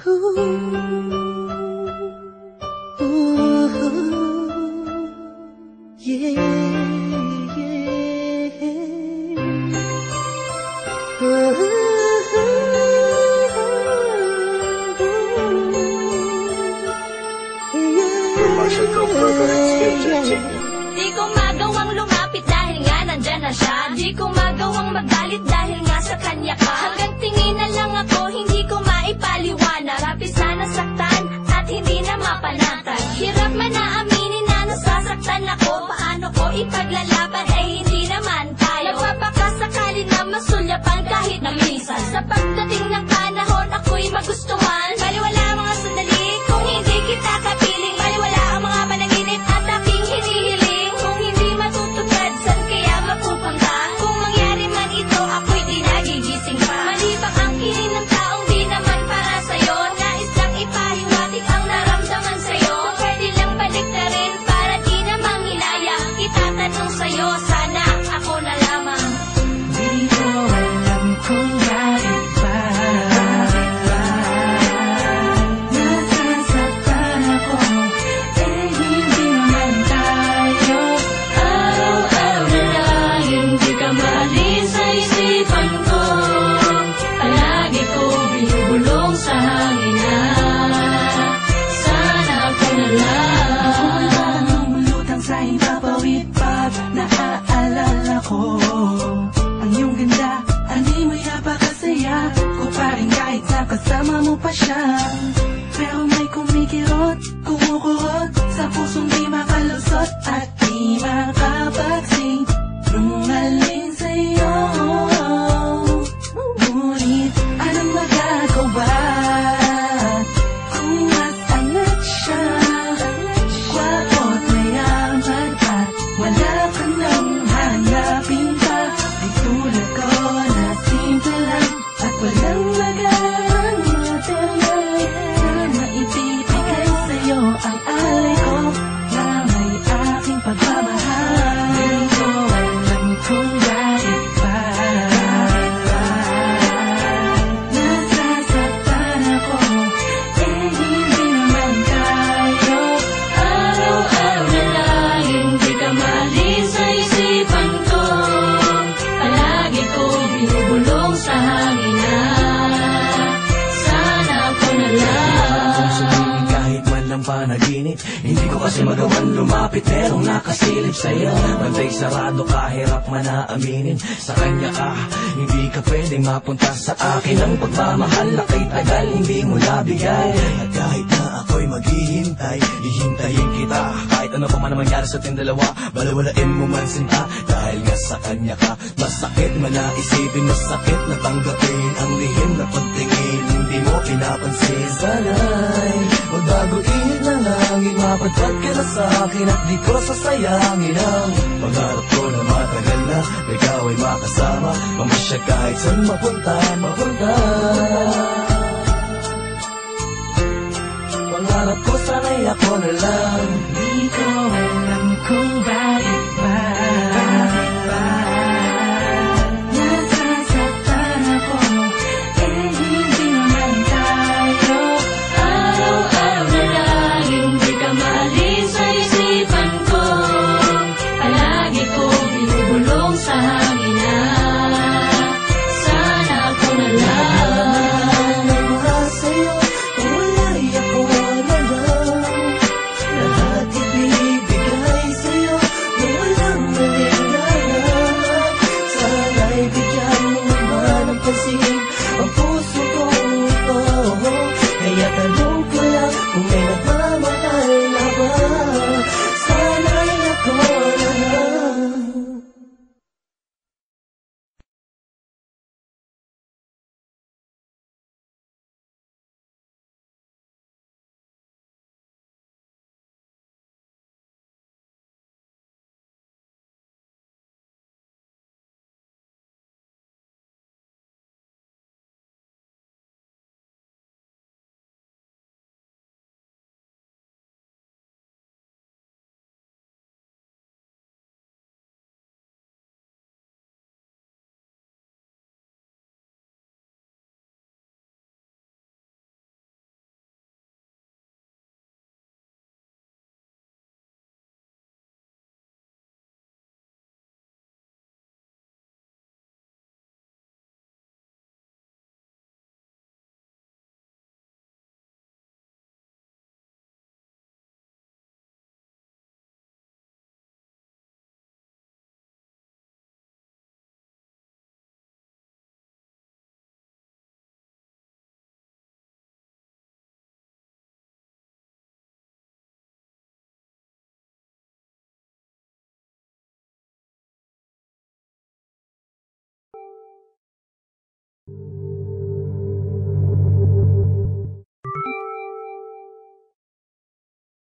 Di ko magawang lumapit dahil nga nandyan na siya. Di ko magawang magalit dahil nga sa kanya ka. Hanggang tingin na lang ako, hindi ko maipaliwanag. Lapis na nasaktan at hindi na mapanatag. Hirap man na aminin na nasasaktan ako. Paano ko ipaglalaban eh hindi naman tayo. Nagpapakasakali na masulyapan kahit na minsan. Sa pagdating ng panahon ako'y magustuhan. Baliwala mga sandali kung hindi kita kapiling. Baliwala ang mga panaginip at aking hinihiling. Kung hindi matutupad, saan kaya mapupunta? Kung mangyari man ito, ako'y di nagigising pa. Malibang ang kiling ng taong di naman para sa'yo. Nais lang ipahiwatig ang naramdaman sa'yo. Kung pwede lang baliktarin para di namang hinaya. Itatanong sa'yo, sana ako na lamang. Di ko alam kung bakit ba nasasaktan ako. Eh hindi naman tayo. Araw-araw na lang hindi ka maalis sa isipan ko. Palagi ko binubulong sa hangin na sana ako na lang. Lumulutang sa hipapawid pag naaalala ko ang iyong ganda, animoy napakasaya ko pa rin kahit nakasama mo pa siya. Pero may kumikirot, kumukurot sa pusong di makalusot at di makapagsing lumalin sa'yo. Ngunit anong magagawa kung mas angat siya? Kwapo't mayaman at wala ka nang hanapin pa. Di tulad ko na simple lang at walang magarang matangay na maibibigay sa'yo ang alay ko na may aking pagmamahal. Di ko alam kung bakit ba nasasaktan ako. Eh hindi naman tayo. Araw-araw na lang hindi ka maalis sa isipan ko. Palagi ko binubulong sa hangin na sana ako na lang. Kahit man lang panaginip, hindi ko kasi magawan lumapit. Merong nakasilip sa'yo, bantay sarado, kahirap man na aminin. Sa kanya ka, hindi ka pwedeng mapunta sa akin. Ang pagmamahal na kay tagal, hindi mo nabigay. At kahit na ako'y maghihintay, hihintayin kita. Kahit ano pa man ang mangyari sa ating dalawa, balawalain mo man sinta. Dahil nga sa kanya ka, masakit man na isipin, masakit na tanggapin ang lihim na pagtingin, hindi mo pinapansin. Sana'y magbaguhin na langit, mapadpad ka na sa akin at di ko sasayangin ang pangarap ko na matagal na ikaw ay makasama, mamasya kahit saan mapunta. Pangarap ko sana'y ako na lang. Di ko alam kung bakit ba nasasaktan ako. Eh hindi naman tayo. Araw-araw na lang hindi ka maalis sa isipan ko. Palagi ko binubulong sa hangin